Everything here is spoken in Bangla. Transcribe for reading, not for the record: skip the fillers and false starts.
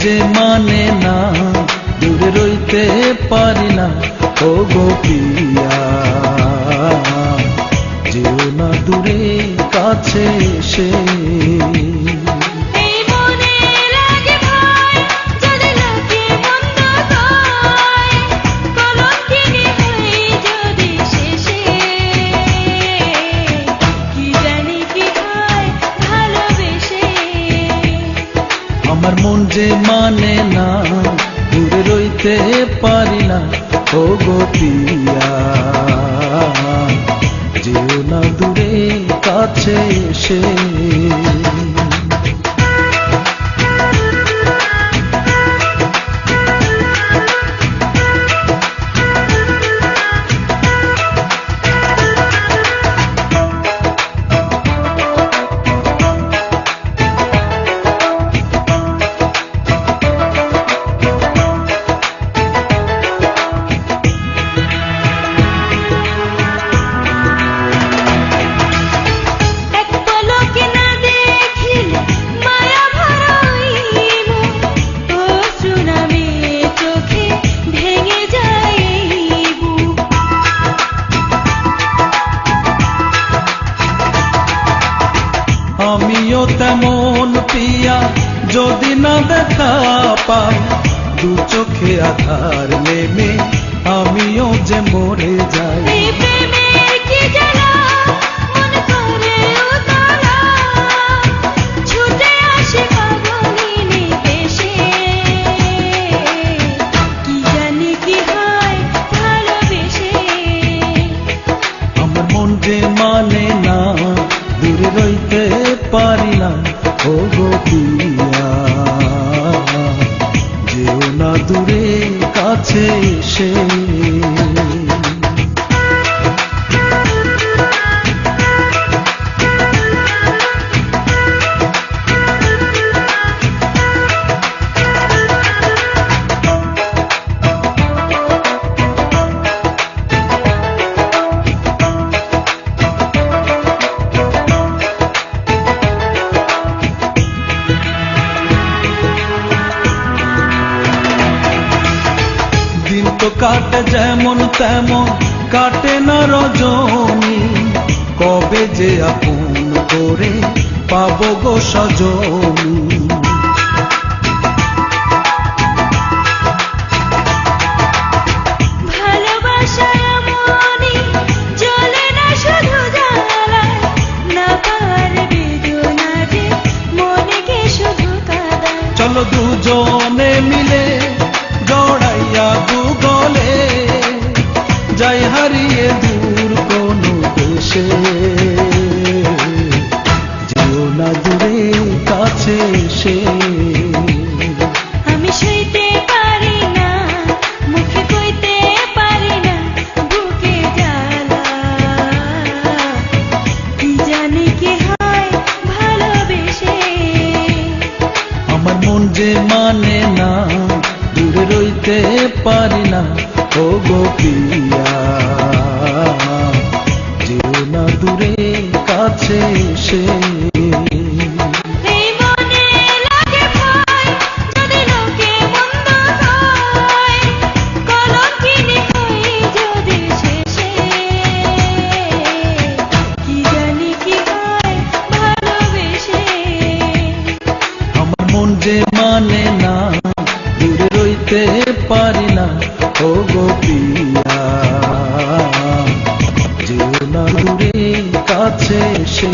যে মানে না, দূরে রইতে পারি না। ও গো প্রিয়া, যেও না দূরে, কাছে এসে। আমার মন যে মানে না, দূরে রইতে পারি না। ও গো প্রিয়া, যেও না দূরে, কাছে এসে। আমিও তেমন প্রিয়া, যদি না দেখা পাই, দু চোখে আধার নেমে আমিও যে মরে যাই। আমার মন যে মানে না, দূরে রইতে পারি না। ও গো প্রিয়া, যেও না দূরে, কাছে এসে। দিন তো কাটে যেমন তেমন, কাটে না রজনী। কবে যে আপন করে পাবো গো সজনী। চলো দুজনে মিলে জড়াইয়া দুগলে যাই হারিয়ে দূর কোনো দেশে। যেও না দূরে, কাছে এসে। আমি সইতে পারি না, মুখে কইতে পারি না, বুকে জ্বালা। কি জানি কি হয় ভালোবেসে। আমার মন যে মানে না, দূরে রইতে পারি না। ও গো প্রিয়া, যেও না দূরে, কাছে এসে। আমার মন যে মানে না, দূরে রইতে পারি না। ও গো প্রিয়া, যেও না দূরে, কাছে এসে।